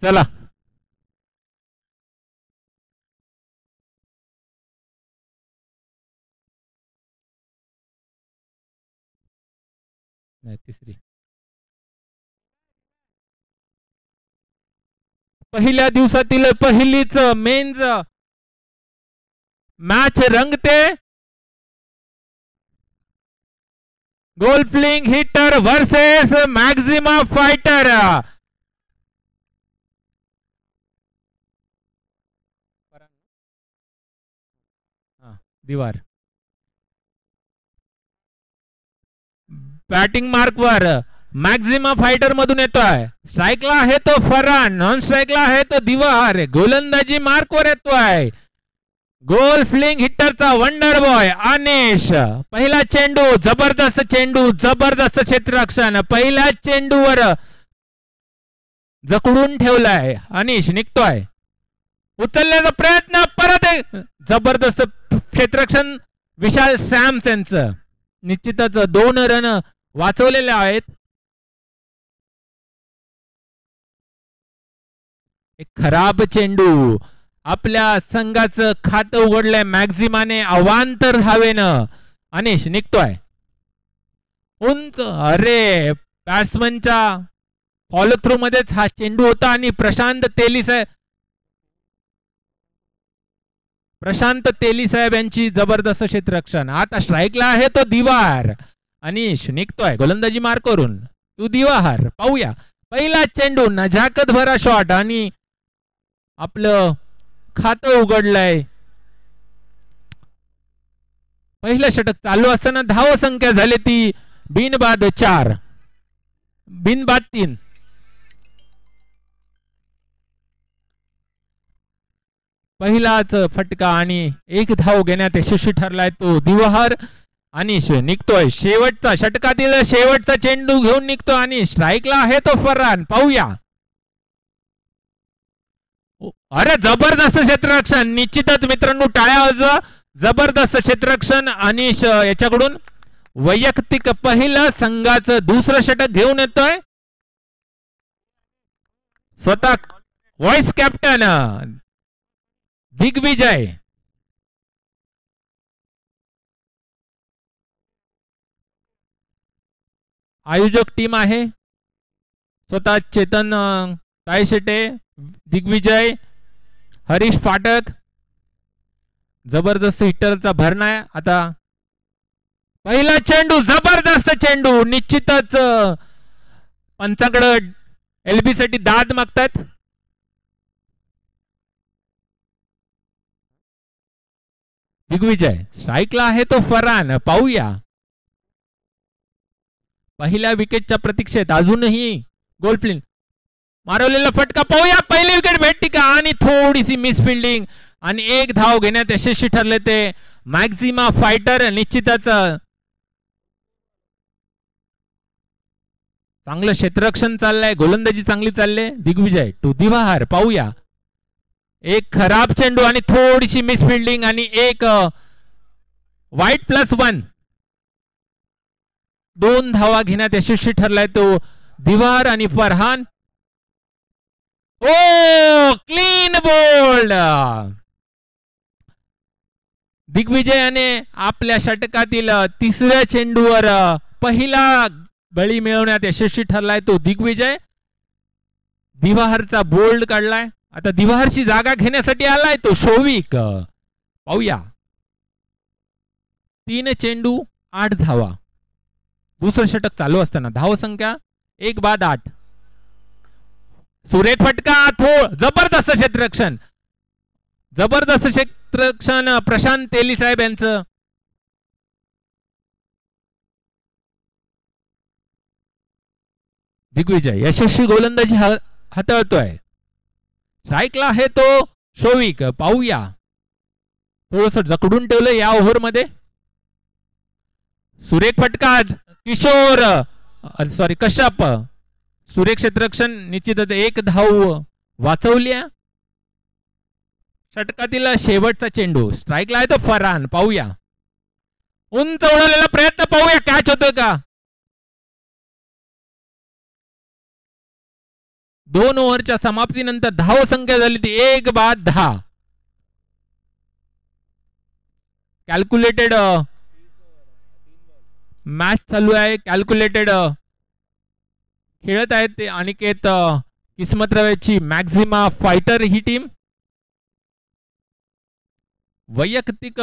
चला नाही तिसरी पहिल्या दिवसातील पहिलीच मेन्स मॅच रंगते. गोल्फलिंग हिटर वर्सेस मॅक्झिमा फायटर. दिवार बॅटिंग मार्कवर मॅक्झिमा फायटर मधून येतोय. स्ट्राईकला आहे तो फरहान, नॉन स्ट्राईकला आहे तो दिवार. गोलंदाजी मार्कवर येतोय गोल्फलिंग हिटरचा वंडर बॉय अनिश. पहिला चेंडू जबरदस्त चेंडू, जबरदस्त क्षेत्ररक्षण. पहिल्या चेंडूवर जखडून ठेवलाय अनिश, निघतोय. उचलण्याचा प्रयत्न, परत एक जबरदस्त क्षेत्ररक्षण विशाल सॅम्स यांचं. निश्चितच 2 रन वाचवलेले आहेत. एक खराब चेंडू, आपल्या संघाचं खातं उघडलंय मॅक्झिमाने अवांतर धावेनं. अनिश निघतोय उंच. अरे बॅट्समनच्या फॉलो थ्रू मध्येच हा चेंडू होता आणि प्रशांत तेली साहेब यांची जबरदस्त क्षेत्ररक्षण. आता स्ट्राईकला आहे तो दिवार. अनिश निघतोय गोलंदाजी मार्क करून. तू दिवार पाहूया. पहिला चेंडू नजाकत भरा शॉट आणि आपलं खातं उघडलंय. पहिलं षटक चालू असताना धाव संख्या झाली ती बिनबाद 4, बिनबाद 3. पहिलाच फटका आणि 1 धाव घेण्यात यशस्वी ठरलाय तो दिवाहर. अनिश निघतोय शेवटचा षटकातील शेवटचा चेंडू घेऊन निघतो आणि स्ट्राईकला आहे तो फरहान. पाहूया. अरे जबरदस्त क्षेत्ररक्षण, निश्चितच मित्रांनो टाळ्या वाजवा. जबरदस्त क्षेत्ररक्षण अनिश याच्याकडून. वैयक्तिक पहिलं संघाचं दुसरं षटक घेऊन येतोय स्वतः व्हाईस कॅप्टन दिग्विजय. आयोजक टीम आहे स्वतः चेतन तायशेटे, दिग्विजय, हरीश फाटक. जबरदस्त हिटरचा भरणा आहे. आता पहिला चेंडू, जबरदस्त चेंडू. निश्चितच पंचाकडे एलबी साठी दाद मागतात. दिग्विजय स्ट्राईकला आहे तो फरहान. पाहूया. पहिल्या विकेटच्या प्रतीक्षेत अजूनही गोल्फलिंग मारवलेला फटका. पाहूया पहिली विकेट भेटती का. आणि थोडीशी मिसफिल्डिंग आणि 1 धाव घेण्यात यशस्वी ठरले ते मॅक्झिमा फायटर. निश्चितच चांगलं क्षेत्ररक्षण चाललंय, गोलंदाजी चांगली चालले. दिग्विजय टू दिवाहर. पाहूया. एक खराब चेंडू आणि थोडीशी मिसफिल्डिंग आणि 1 वाईट +1. 2 धावा घेण्यात यशस्वी ठरलाय तो दिवार आणि फरहान. ओ क्लीन बोल्ड. दिग्विजयाने आपल्या षटकातील तिसऱ्या चेंडूवर पहिला बळी मिळवण्यात यशस्वी ठरलाय तो दिग्विजय. दिवाहरचा बोल्ड काढलाय. आता दिवाहरची जागा घेण्यासाठी आलाय तो शोविक. पाहूया. 3 चेंडू 8 धावा. दुसरं षटक चालू असताना धाव संख्या 1 बाद 8. सुरेख फटका. जबरदस्त क्षेत्ररक्षण, जबरदस्त क्षेत्ररक्षण प्रशांत तेली साहेब यांचं. दिग्विजय यशस्वी गोलंदाजी हाताळतोय. स्ट्राईकला आहे तो शोविक. पाहूया. थोडस जकडून ठेवलं या ओव्हर मध्ये. सुरेख फटका. किशोर सॉरी कश्यप. सुरेख क्षेत्ररक्षण. निश्चितच 1 धाव वाचवली. षटकातील शेवटचा चेंडू. स्ट्राईकला आहे तो फरहान. पाहूया. उंच उडवलेला प्रयत्न. पाहूया कॅच होतोय का. 2 ओव्हरच्या समाप्तीनंतर धाव संख्या झाली ती 1/10. कॅल्क्युलेटेड मॅच चालू आहे. कॅल्क्युलेटेड खेळत आहेत ते अनिकेत किस्मतरावेची मॅक्झिमा फायटर ही टीम. वैयक्तिक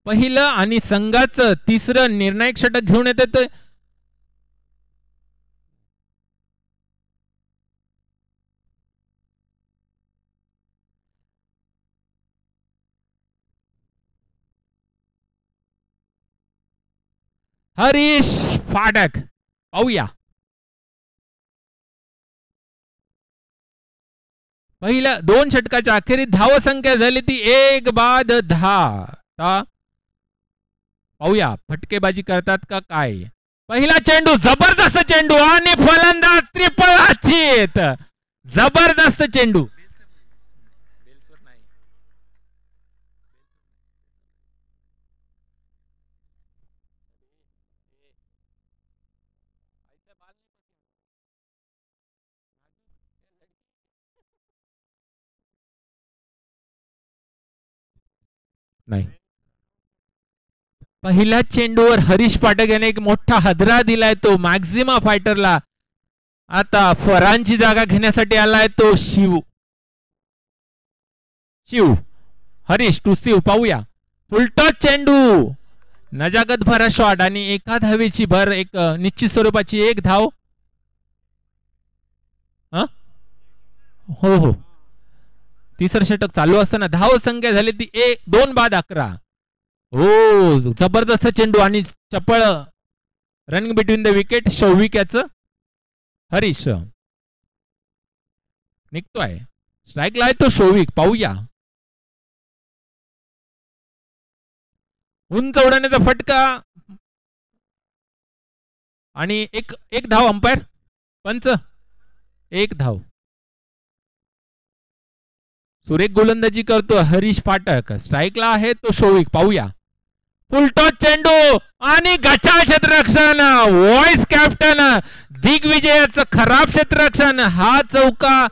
पहिलं आणि संघाचं तिसरं निर्णायक षटक घेऊन येते. हरीश फाटक. पाहूया पहिल्या 2 षटकाच्या अखेरीत धाव संख्या झाली ती 1/10. पाहूया फटकेबाजी करतात का काय. पहिला चेंडू, जबरदस्त चेंडू आणि फलंदाज ट्रिपल आचित. जबरदस्त चेंडू. नाही, पहिल्या चेंडूवर हरीश पाठक याने एक मोठा हादरा दिलाय तो मॅक्झिमा फायटरला. आता फरांची जागा घेण्यासाठी आलाय तो शिव. हरीश टू शिव. पाहूया फुलटॉस चेंडू, नजाकत भरा शॉट आणि एका धावेची भर. एक निश्चित स्वरूपाची 1 धाव. हो, तिसरं षटक चालू असताना धाव संख्या झाली ती 2/11. हो, जबरदस्त चेंडू आणि चपळ running between the wicket. Shouvik याचं. हरीश निघतोय, स्ट्राईकला आहे तो शौविक. पाहूया उंच उडवण्याचा फटका आणि एक धाव. अंपायर पंच 1 धाव. सुरेख गोलंदाजी करतो हरीश फाटक. स्ट्राईकला आहे तो शौविक. पाहूया फुलटॉस चेंडू आणि गचाळ क्षेत्ररक्षण. व्हाईस कॅप्टन दिग्विजयाचं खराब क्षेत्ररक्षण. हा चौका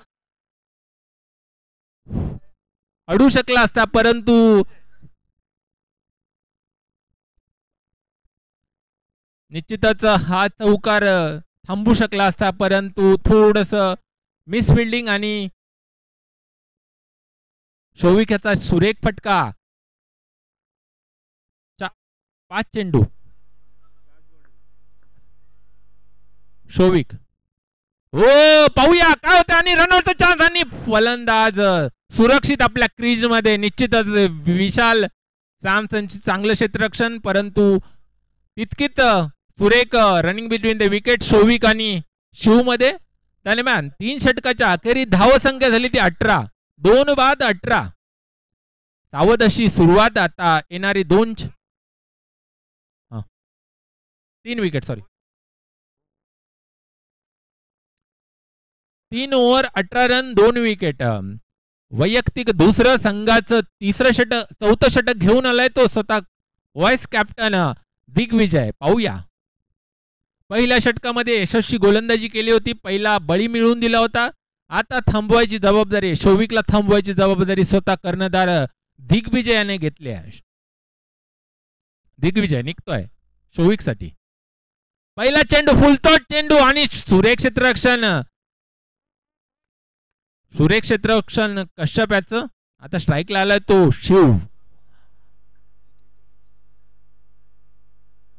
अडू शकला असता परंतु निश्चितच हा चौकार थांबू शकला असता परंतु थोडस मिसफिल्डिंग आणि शौविक याचा सुरेख फटका. 5 चेंडू. शौविक. हो, पाहूया काय होतं आणि रनआउटचा चान्स आणि फलंदाज सुरक्षित आपल्या क्रीज मध्ये. निश्चितच विशाल सॅमसनचे चांगलं क्षेत्ररक्षण परंतु तितकीच सुरेख running between the wicket Shouvik आणि शिव मध्ये. दरम्यान 3 षटकाच्या अखेरीत धाव संख्या झाली ती 18. 2/18. सावध अशी सुरुवात. आता येणारी 3 विकेट 3 ओव्हर 18 रन 2 विकेट. वैयक्तिक दुसरं संघाचं तिसरं षटक, 4थं षटक घेऊन आलाय तो स्वतः व्हाईस कॅप्टन दिग्विजय. पाहूया पहिल्या षटकामध्ये यशस्वी गोलंदाजी केली होती. पहिला बळी मिळवून दिला होता. आता थांबवायची जबाबदारी, शौविकला थांबवायची जबाबदारी स्वतः कर्णधार दिग्विजयाने घेतली आहे. दिग्विजय निघतोय शौविक साठी. पहिला चेंडू, फुलटॉस चेंडू आणि सुरेख क्षेत्ररक्षण कश्यप याचं. आता स्ट्राईकला आलाय तो शिव.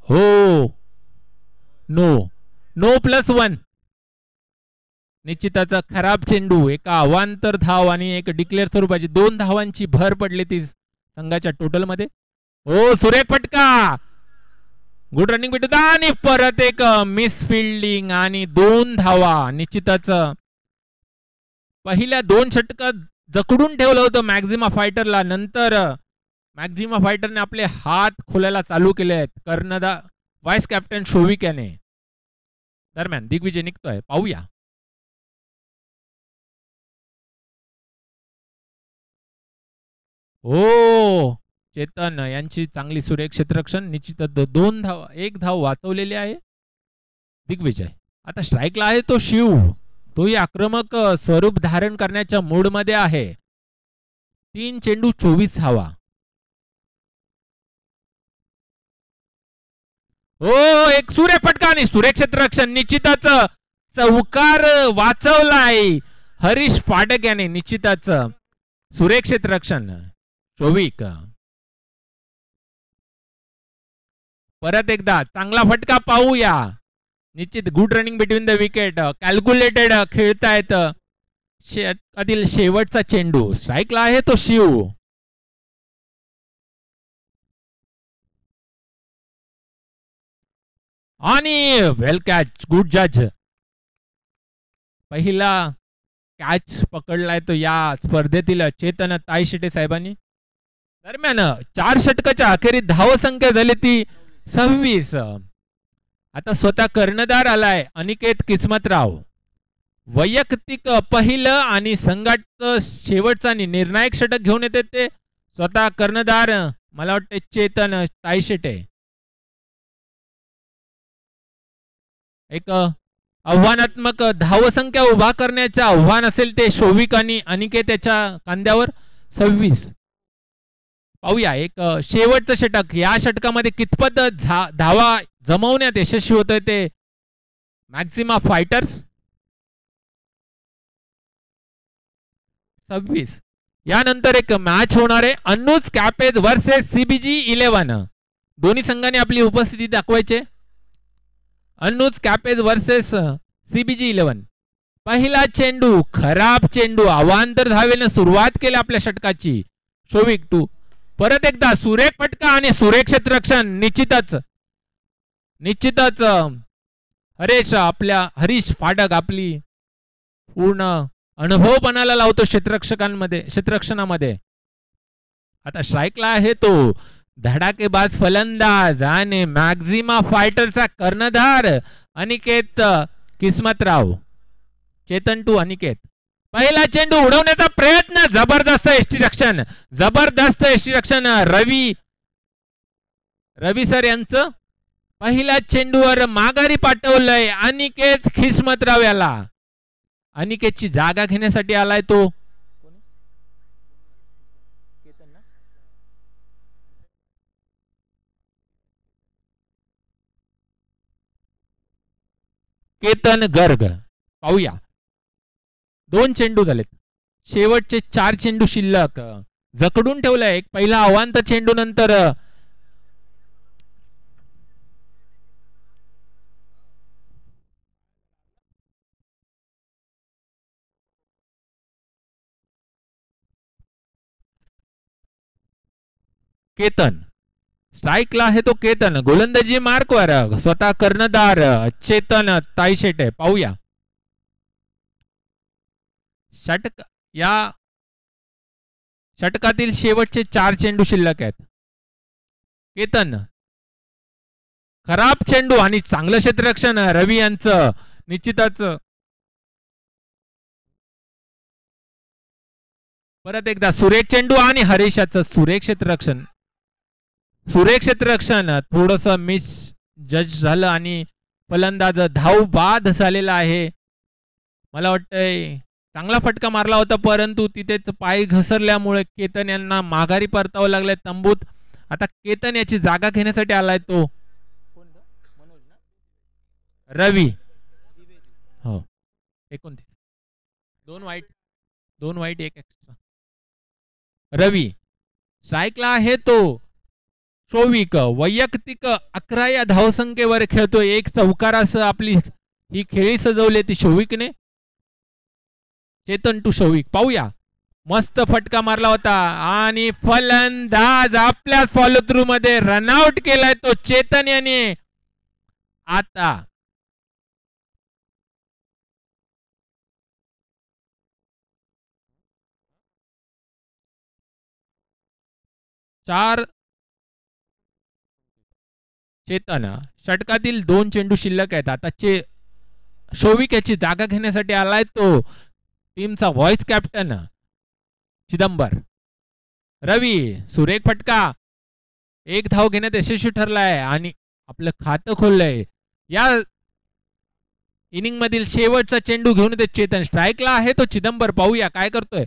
हो, नो +1. निश्चितच खराब चेंडू. एका अवांतर धाव आणि एक डिक्लेअर स्वरूपाची 2 धावांची भर पडली ती संघाच्या टोटल मध्ये. हो, सुरेख फटका. गुड रनिंग भेटत आणि परत एक मिसफिल्डिंग आणि 2 धावा. निश्चितच पहिल्या 2 षटकात जखडून ठेवलं होतं मॅक्झिमा फायटरला. नंतर मॅक्झिमा फायटरने आपले हात खोलायला चालू केले आहेत कर्णधार व्हाईस कॅप्टन शौविक याने. दरम्यान दिग्विजय निघतोय. पाहूया हो, चेतन यांची चांगली सुरेख क्षेत्ररक्षण. निश्चितच 2 धाव, 1 धाव वाचवलेली आहे. दिग्विजय. आता स्ट्राईकला आहे तो शिव, तोही आक्रमक स्वरूप धारण करण्याच्या मूड मध्ये आहे. 3 चेंडू 24 धावा. हो, एक सूर्यफटका आणि सूर्यक्षेत्ररक्षण निश्चितच चौकार वाचवलाय हरीश फाटक याने. निश्चितच सूर्यक्षेत्ररक्षण शोविक. परत एकदा चांगला फटका पाहूया. निश्चित good running between the wicket. Calculated खेळतायत. षटकातील शेवटचा चेंडू. स्ट्राईकला आहे तो शिव. आणि वेल कॅच, गुड जज. पहिला कॅच पकडलाय तो या स्पर्धेतील चेतन ताईशेटे साहेबांनी. दरम्यान 4 षटकाच्या अखेरीत धावसंख्या झाली ती 26. आता स्वतः कर्णधार आलाय अनिकेत किस्मतराव. वैयक्तिक पहिलं आणि संघाचं शेवटचा आणि निर्णायक षटक घेऊन येते ते स्वतः कर्णधार, मला वाटते चेतन ताईशेटे. एक आव्हानात्मक धावसंख्या उभा करण्याचे आव्हान असेल ते शोविक आणि अनिकेत याच्या खांद्यावर. 26. पाहूया एक शेवटचं षटक. या षटकामध्ये कितपत धावा जमवण्यात यशस्वी होतंय ते मॅक्झिमा फायटर्स. 26. यानंतर एक मॅच होणार आहे अन्नूज कॅपेज वर्सेस CBG 11. दोन्ही संघांनी आपली उपस्थिती दाखवायचे. अन्नूज कॅपेज वर्सेस CBG 11. पहिला चेंडू खराब चेंडू. अवांतर धावेने सुरुवात केली आपल्या षटकाची. शोविक 2. परत एकदा सुरेख फटका आणि सूर्यक्षेत्ररक्षण. निश्चितच हरीश फाटक आपली पूर्ण अनुभव पणाला लावतो क्षेत्ररक्षणामध्ये. आता स्ट्राईकला आहे तो धडाकेबाज फलंदाज आणि मॅक्झिमा फायटरचा कर्णधार अनिकेत किस्मतराव. चेतन 2 अनिकेत. पहिला चेंडू उडवण्याचा प्रयत्न. जबरदस्त यष्टीरक्षण रवी सर यांचं. पहिल्या चेंडूवर माघारी पाठवलंय अनिकेत किस्मतराव याला. अनिकेतची जागा घेण्यासाठी आलाय तो केतन गर्ग. पाहूया 2 चेंडू झालेत. शेवटचे 4 चेंडू शिल्लक. जकडून ठेवलाय एक पहिला अवांतर चेंडू नंतर. केतन. स्ट्राईकला आहे तो केतन. गोलंदाजी मार्कवर स्वतः कर्णधार चेतन ताईशेटे. पाहूया या षटकातील शेवटचे 4 चेंडू शिल्लक आहेत. केतन. खराब चेंडू आणि चांगलं क्षेत्ररक्षण रवी यांचं. निश्चितच परत एकदा सुरेख चेंडू आणि हरीशाचं सूर्यक्षेत्ररक्षण थोडस मिस जज झालं आणि फलंदाज धाव बाद झालेला आहे. मला वाटतंय चांगला फटका मारला होता परंतु तिथेच पाय घसरल्यामुळे केतन यांना माघारी परतावं लागलंय तंबूत. आता केतन याची जागा घेण्यासाठी आलाय तो रवी. हो 29. 2 वाईट 1 एक्स्ट्रा. रवी. स्ट्राईकला आहे तो शोविक. वैयक्तिक 11 या धावसंख्येवर खेळतोय. 1 चौकारासह आपली ही खेळी सजवली ती शोविकने. चेतन 2 शोविक. पाहूया मस्त फटका मारला होता आणि फलंदाज आपल्या फॉलो थ्रू मध्ये रनआउट केलाय तो चेतन याने. आता चेतन. षटकातील 2 चेंडू शिल्लक आहेत. आता शोविक याची जागा घेण्यासाठी आलाय तो टीमचा व्हाईस कॅप्टन चिदंबर. रवी. सुरेख फटका. 1 धाव घेण्यात यशस्वी ठरलाय आणि आपलं खातं खोललंय. या इनिंग मधील शेवटचा चेंडू घेऊन येते चेतन. स्ट्राईकला आहे तो चिदंबर. पाहूया काय करतोय.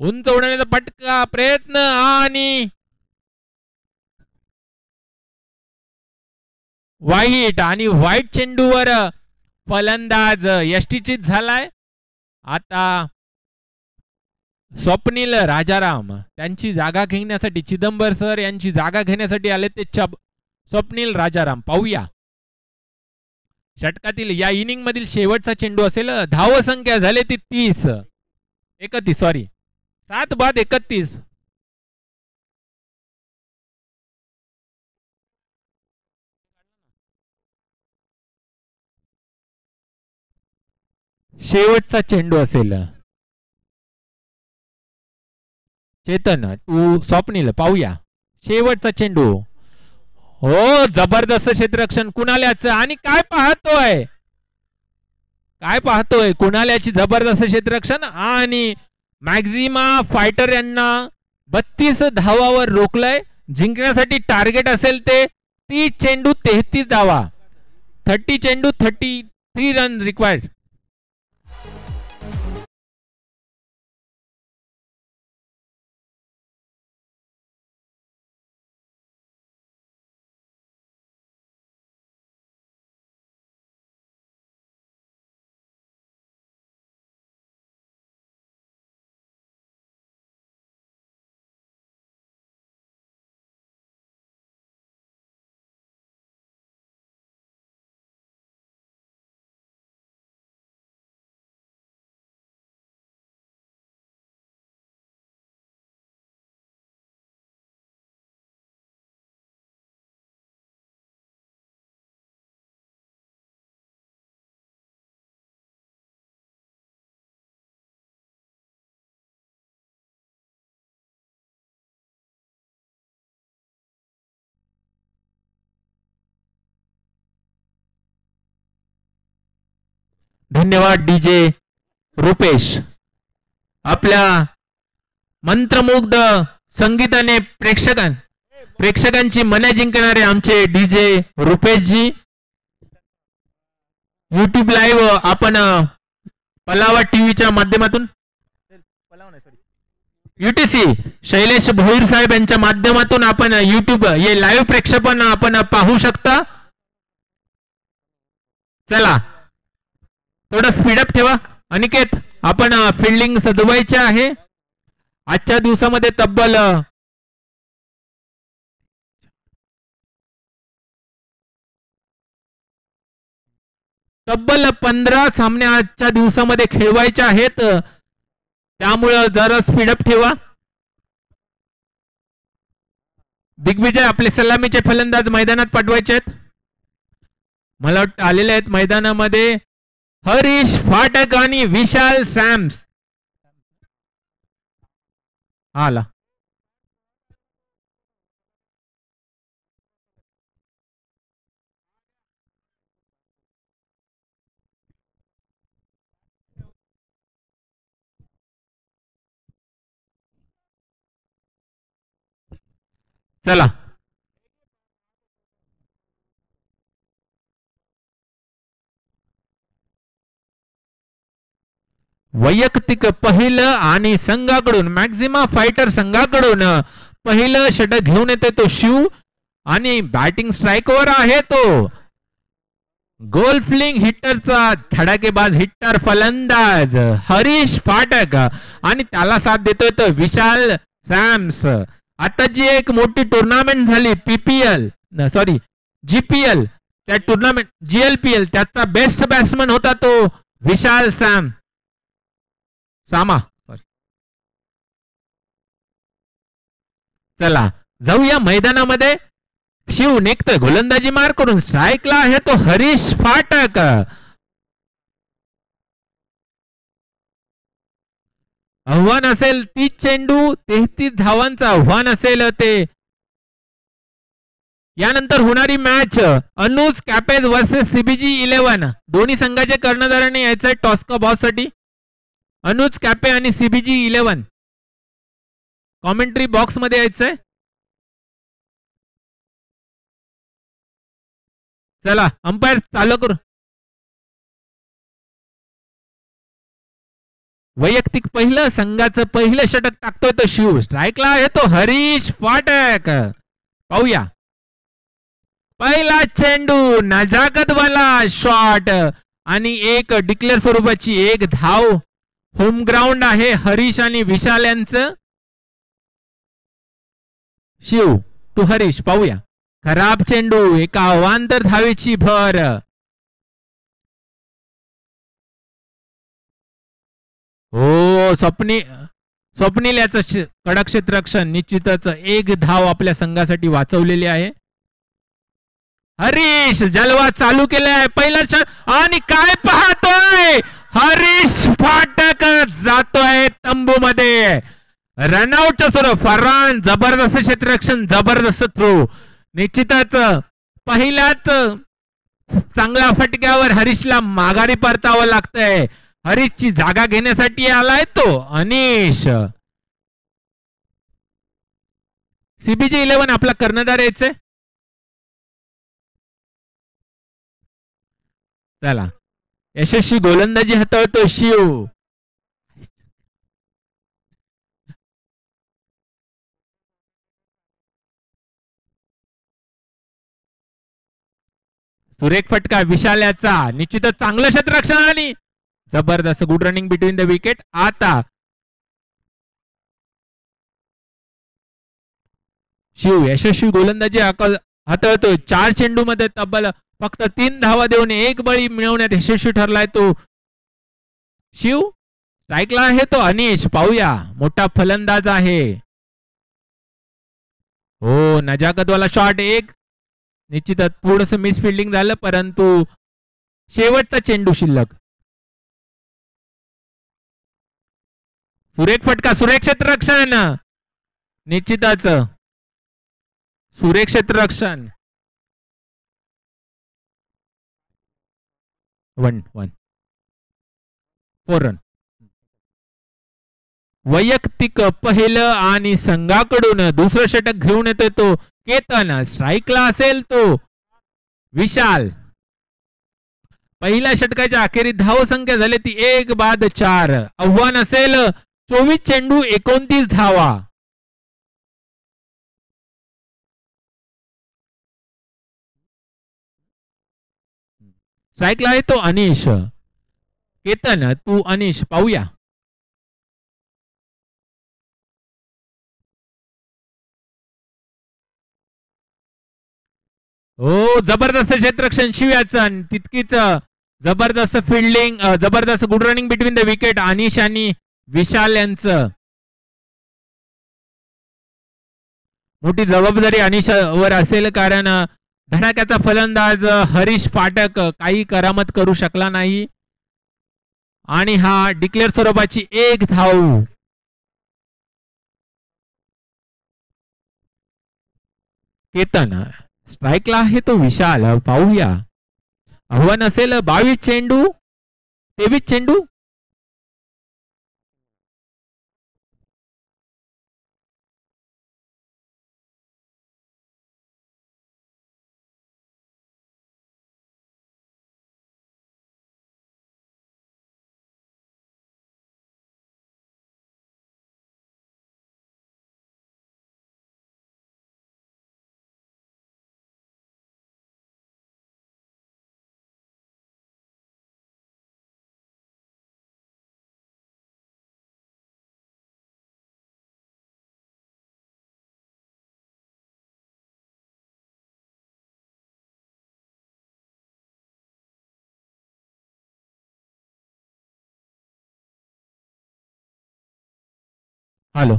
उंच उडवण्याचा पटका प्रयत्न आणि वाईट. आणि वाईट चेंडूवर फलंदाज यष्टीचीत झालाय. आता स्वप्नील राजाराम त्यांची जागा घेण्यासाठी, चिदंबर सर यांची जागा घेण्यासाठी आले ते स्वप्नील राजाराम. पाहूया षटकातील या इनिंग मधील शेवटचा चेंडू असेल. धाव संख्या झाली ती 31 सॉरी 7 बाद 31. शेवटचा चेंडू असेल. चेतन टू स्वप्नील. पाहूया शेवटचा चेंडू. हो जबरदस्त क्षेत्ररक्षण कुणाल्याचं. आणि काय पाहतोय, काय पाहतोय कुणाल्याची जबरदस्त क्षेत्ररक्षण. आणि मॅक्झिमा फायटर यांना 32 धावावर रोखलंय. जिंकण्यासाठी टार्गेट असेल ते 30 चेंडू 33 धावा. 30 चेंडू 33 रन रिक्वायर्ड. धन्यवाद डीजे रुपेश. आपल्या मंत्रमुग्ध संगीताने प्रेक्षकांची मने जिंकणारे आमचे डीजे रुपेशजी. युट्यूब लाईव्ह आपण पलावा टीव्हीच्या माध्यमातून, युटीसी शैलेश भोईर साहेब यांच्या माध्यमातून आपण युट्यूब हे लाईव्ह प्रेक्षेपण आपण पाहू शकता. चला थोडं स्पीडअप ठेवा. अनिकेत आपण फिल्डिंग सजवायचे आहे. आजच्या दिवसामध्ये तब्बल 15 सामने आजच्या दिवसामध्ये खेळवायचे आहेत. त्यामुळे जरा स्पीडअप ठेवा. दिग्विजय आपले सलामीचे फलंदाज मैदानात पाठवायचे आहेत. मला वाटतं आलेले आहेत मैदानामध्ये हरीश फाटक आणि विशाल सॅम्स. आला चला वैयक्तिक पहिलं आणि संघाकडून मॅक्झिमा फायटर संघाकडून पहिलं षटक घेऊन येते तो शिव. आणि बॅटिंग स्ट्राईकवर आहे तो गोल फ्लिंग हिटरचा धडाकेबाज हिटर फलंदाज हरीश फाटक. आणि त्याला साथ देतोय तो विशाल सॅम्स. आता जी एक मोठी टुर्नामेंट झाली पीपीएल सॉरी जीपीएल, त्या टुर्नामेंट जीएलपीएल, त्याचा बेस्ट बॅट्समन होता तो विशाल सामा. चला जाऊया मैदानामध्ये. शिव निघतोय गोलंदाजी मार करून. स्ट्राईकला आहे तो हरीश फाटक. आव्हान असेल 30 चेंडू 33 धावांचं आव्हान असेल ते. यानंतर होणारी मॅच अनुज कॅपेज वर्सेस सीबीजी 11. दोन्ही संघाचे कर्णधारांनी यायचंय टॉस बॉस साठी. अनुज कॅपे आणि सीबीजी 11 कॉमेंट्री बॉक्स मध्ये यायचंय. चला अंपायर चालू करू. वैयक्तिक पहिलं संघाचं पहिलं षटक टाकतोय तो शिव. स्ट्राईकला आहे तो हरीश फाटक. पाहूया पहिला चेंडू नजाकतवाला शॉट आणि एक डिक्लेअर स्वरूपाची एक धाव. होम ग्राउंड आहे हरीश आणि विशाल यांचं. शिव टू हरीश. पाहूया खराब चेंडू एका अवांतर धावेची भर. हो स्वप्नील याचं कडक क्षेत्ररक्षण निश्चितच एक धाव आपल्या संघासाठी वाचवलेली आहे. हरीश जलवा चालू केलाय पहिला शॉट आणि काय पाहतोय हरीश फाटक जातोय तंबू मध्ये. रनआउट स्वरूप फरहान जबरदस्त क्षेत्ररक्षण जबरदस्त थ्रो. निश्चितच पहिल्याच चांगल्या फटक्यावर हरीशला माघारी परतावं लागतंय. हरीशची जागा घेण्यासाठी आलाय तो अनिश. सीबीजी 11 आपला कर्णधार यायचंय. चला यशस्वी गोलंदाजी हाताळतो शिव. सुरेख फटका विशाल याचा. निश्चितच चांगलं क्षेत्ररक्षण आणि जबरदस्त good running between the wicket. आता शिव यशस्वी गोलंदाजी हाताळतोय. 4 चेंडू मध्ये तब्बल फक्त 3 धावा देऊन 1 बळी मिळवण्यात यशस्वी ठरलाय तो शिव. स्ट्राईकला आहे तो अनिश. पाहूया मोठा फलंदाज आहे. हो नजाकतवाला शॉट एक. निश्चितच थोडस मिस फिल्डिंग झालं परंतु शेवटचा चेंडू शिल्लक. सुरेख फटका सुरेख क्षेत्ररक्षण. निश्चितच सुरेख क्षेत्ररक्षण. 1 4 रन. वैयक्तिक पहिलं आणि संघाकडून दुसरं षटक घेऊन येतोय तो केतन. स्ट्राईकला असेल तो विशाल. पहिल्या षटकाच्या अखेरीत धाव संख्या झाली ती 1 बाद 4. आव्हान असेल 24 चेंडू 29 धावा. स्ट्राईकला आहे तो अनिश. केतन तू अनिश. पाहूया हो जबरदस्त क्षेत्ररक्षण शिव्याचं. तितकीच जबरदस्त फिल्डिंग जबरदस्त good running between the wicket Anish आणि विशाल यांचं. मोठी जबाबदारी अनिशवर असेल कारण धडाक्याचा फलंदाज हरीश फाटक काही करामत करू शकला नाही आणि हा डिक्लेअर स्वरूपाची 1 धाव. केतन स्ट्राईकला आहे तो विशाल. पाहूया आव्हान असेल 22 चेंडू 23 चेंडू. हॅलो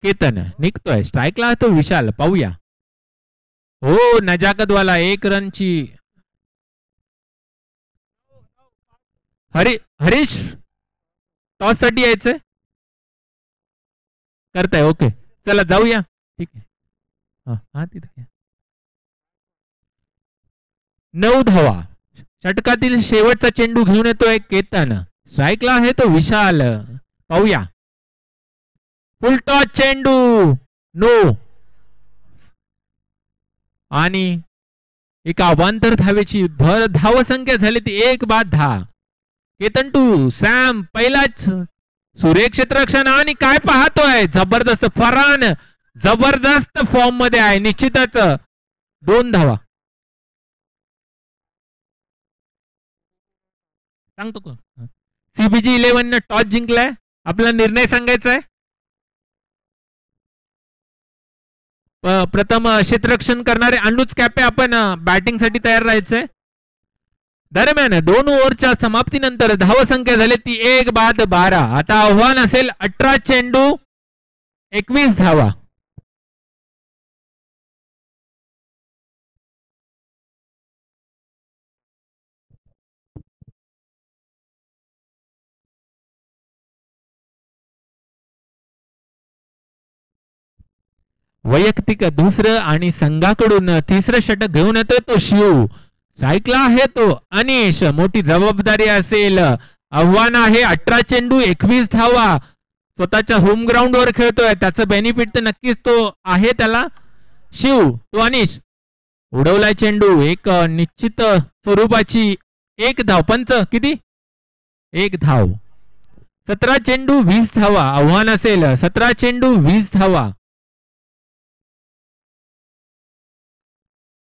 केतन निघतोय. स्ट्राईकला तो विशाल. पाहूया हो नजाकतवाला 1 रनची. हरीश टॉस साठी यायचंय करताय. ओके चला जाऊया. ठीक आहे हा तिथे 9 धावा. षटकातील शेवटचा चेंडू घेऊन येतोय केतन. स्ट्राईकला आहे तो विशाल. पाहूया फुल टॉस चेंडू नो आणि एक अवांतर धावेची भर धावसंख्या झाली ती 1/10. केतन टू सॅम पहिलाच सुरेख क्षेत्ररक्षण आणि काय पाहतोय जबरदस्त फरान जबरदस्त फॉर्म मध्ये आहे निश्चितच 2 धावा सांगतो कोण सीबीजी 11 न टॉस जिंकलाय आपला निर्णय सांगायचा आहे प्रथम क्षेत्ररक्षण करणारे अनुज कॅपे आपण बॅटिंग साठी तयार राहायचंय दरम्यान 2 ओव्हरच्या समाप्तीनंतर धावसंख्या झाली ती 1/12. आता आव्हान असेल 18 चेंडू 21 धावा. वैयक्तिक दुसरं आणि संघाकडून तिसरं षटक घेऊन येतोय तो शिव स्ट्राईकला आहे तो अनिश मोठी जबाबदारी असेल आव्हान आहे 18 चेंडू 21 धावा स्वतःच्या होम ग्राउंड वर खेळतोय त्याचं बेनिफिट तर नक्कीच तो आहे त्याला शिव तो अनिश उडवलाय चेंडू एक निश्चित स्वरूपाची 1 धाव पंच किती 1 धाव 17 चेंडू 20 धावा आव्हान असेल 17 चेंडू 20 धावा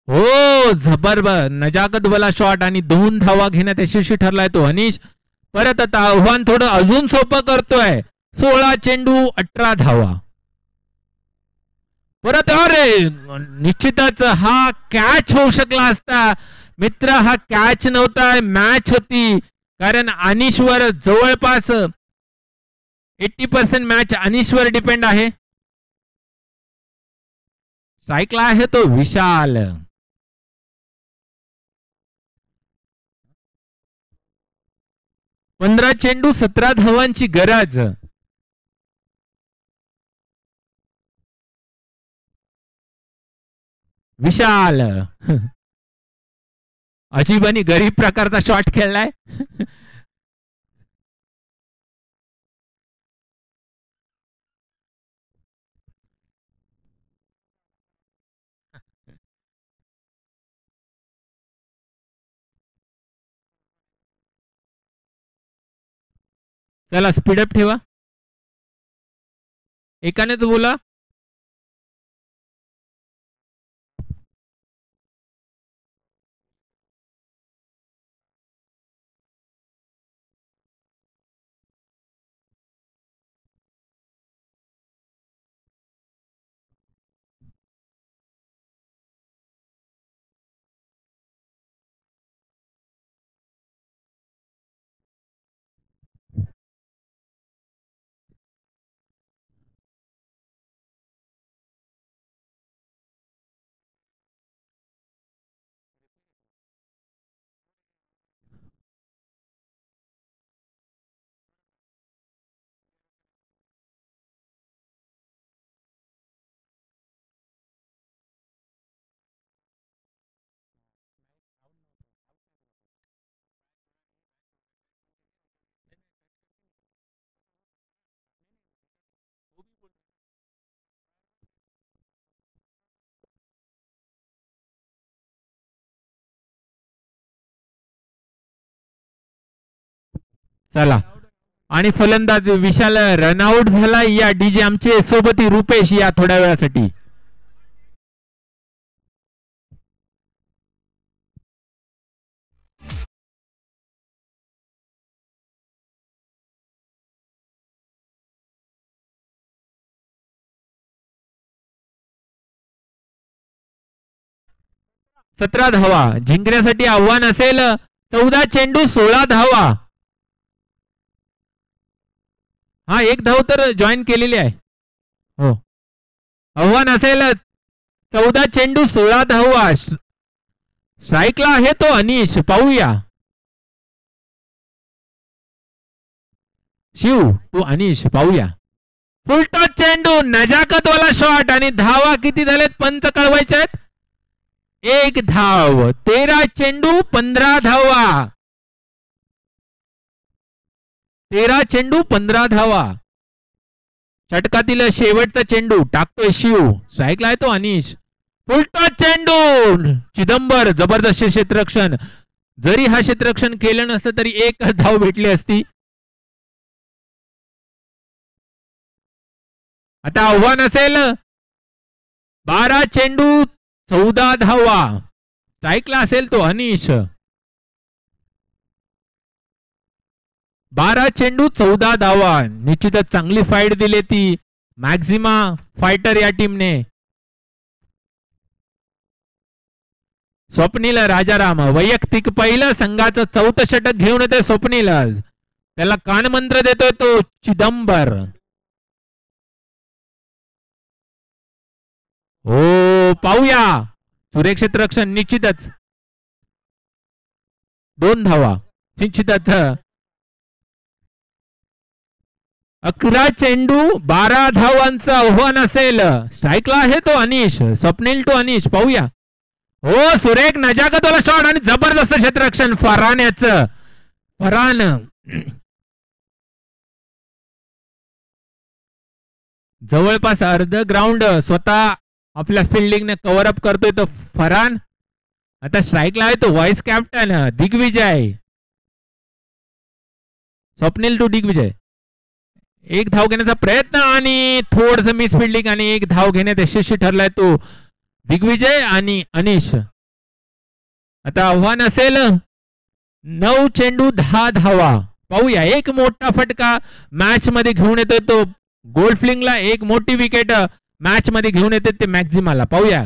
हो जबर नजाकत वाला शॉट आणि 2 धावा घेण्यात यशस्वी ठरलाय तो अनिश परत आता आव्हान थोडं अजून सोपं करतोय 16 चेंडू 18 धावा परत अरे निश्चितच हा कॅच होऊ शकला असता मित्र हा कॅच नव्हता मॅच होती कारण अनिशवर जवळपास 80% मॅच अनिशवर डिपेंड आहे स्ट्राईकला आहे तो विशाल 15 चेंडू 17 धावांची गरज विशाल अजिबानी गरीब प्रकारचा शॉट खेळलाय चला स्पीडअप ठेवा एकानेच बोला चला आणि फलंदाज विशाल रनआउट झाला या डीजे आमचे सोबती रुपेश या थोड्या वेळासाठी 17 धावा जिंकण्यासाठी आव्हान असेल 14 चेंडू 16 धावा हा 1 धाव तर जॉईन केलेली आहे हो आव्हान असेल 14 चेंडू 16 धावा स्ट्राईकला आहे तो अनिश पाहूया शिव तो अनिश पाहूया फुलटॉस चेंडू नजाकत वाला शॉट आणि धावा किती झालेत पंच कळवायचे आहेत 1 धाव 13 चेंडू 15 धावा 13 चेंडू 15 धावा षटकातील शेवटचा चेंडू टाकतोय शिव स्ट्राईकला आहे तो अनिश फुलटॉस चेंडू चिदंबर जबरदस्त क्षेत्ररक्षण. जरी हा क्षेत्ररक्षण केलं नसतं तरी एक धाव भेटली असती. आता आव्हान असेल 12 चेंडू 14 धावा. स्ट्राईकला असेल तो अनिश. 12 चेंडू 14 धावा. निश्चितच चांगली फाईट दिली ती मॅक्झिमा फायटर या टीमने. स्वप्नील राजाराम वैयक्तिक पहिलं संघाचं 4थं षटक घेऊन येतोय स्वप्नील. त्याला कानमंत्र देतोय तो चिदंबर. हो पाहूया सुरेख क्षेत्ररक्षण निश्चितच 2 धावा निश्चितच. 11 चेंडू 12 धावांचं आव्हान असेल. स्ट्राईकला आहे तो अनिश. स्वप्नील टू अनिश. पाहूया. हो सुरेख नजाकत वाला शॉट आणि जबरदस्त क्षेत्ररक्षण फरहानचं. फरहान जवळपास अर्ध ग्राउंड स्वतः आपल्या फिल्डिंगने कव्हर अप करतोय तो फरहान. आता स्ट्राईकला आहे तो vice captain Digvijay. Swapnil to Digvijay. 1 धाव घेण्याचा प्रयत्न आणि थोडस मिस फिल्डिंग आणि 1 धाव घेण्यात यशस्वी ठरलाय तो दिग्विजय आणि अनिश. आता आव्हान असेल 9 चेंडू 10 धावा. पाहूया एक मोठा फटका मॅच मध्ये घेऊन येतोय तो गोल्डफ्लिंगला. एक मोठी विकेट मॅच मध्ये घेऊन येते ते मॅक्झिमाला. पाहूया.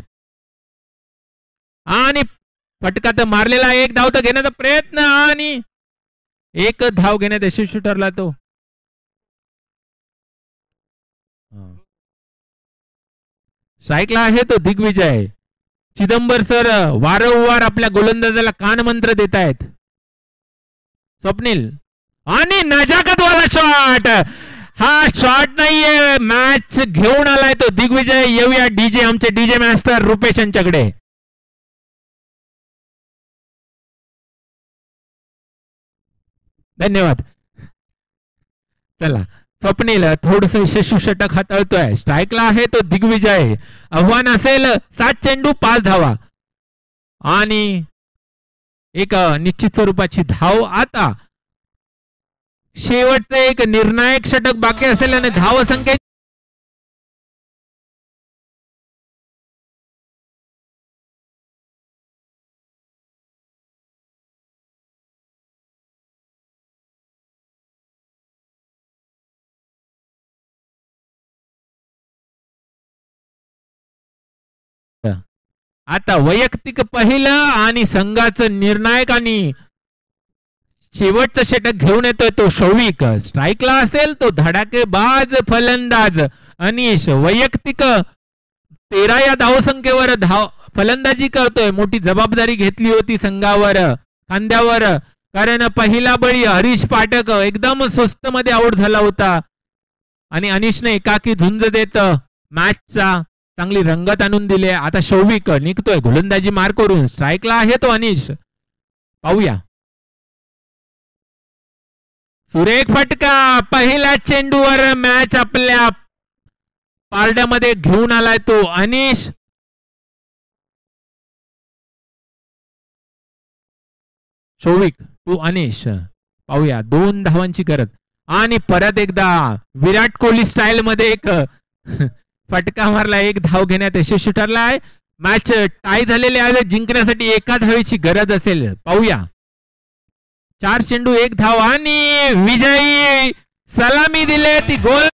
आणि फटका तर मारलेला. 1 धाव तर घेण्याचा प्रयत्न आणि 1 धाव घेण्यात यशस्वी ठरला तो. स्ट्राईकला आहे तो दिग्विजय. चिदंबर सर वारंवार आपल्या गोलंदाजाला कानमंत्र देत आहेत. स्वप्नील आणि नजाकत वाला शॉट. हा शॉट नाहीये मॅच घेऊन आलाय तो दिग्विजय. येऊया डीजे आमचे डीजे मास्टर रुपेश यांच्याकडे. धन्यवाद. चला स्वप्नील थोडस यशस्वी षटक हाताळतोय. स्ट्राईकला आहे तो दिग्विजय. आव्हान असेल 7 चेंडू 5 धावा आणि एक निश्चित स्वरूपाची धाव. आता शेवटचं एक निर्णायक षटक बाकी असेल आणि धाव संख्या आता वैयक्तिक पहिलं आणि संघाचं निर्णायक आणि शेवटचं षटक घेऊन येतोय तो शौविक. स्ट्राईकला असेल तो धडाकेबाज फलंदाज अनिश. वैयक्तिक 13 या धावसंख्येवर फलंदाजी करतोय. मोठी जबाबदारी घेतली होती संघावर खांद्यावर. कारण पहिला बळी हरीश पाठक एकदम स्वस्त मध्ये आउट झाला होता आणि अनिशने एकाकी झुंज देत मॅचचा चांगली रंगत आणून दिली. आता शौविक निघतोय गोलंदाजी मार्क करून. स्ट्राईकला आहे तो अनिश. पाहूया. सुरेख फटका पहिल्या चेंडूवर मॅच आपल्या पारड्यामध्ये घेऊन आलाय तो अनिश. शौविक टू अनिश. पाहूया 2 धावांची गरज आणि परत एकदा विराट कोहली स्टाईल मध्ये एक फटका मारला. 1 धाव घेण्यात यशस्वी ठरलाय. मॅच टाय झालेले आहे. जिंकण्यासाठी 1 धावेची गरज असेल. पाहूया. 4 चेंडू 1 धाव आणि विजयी सलामी दिले ती गोल.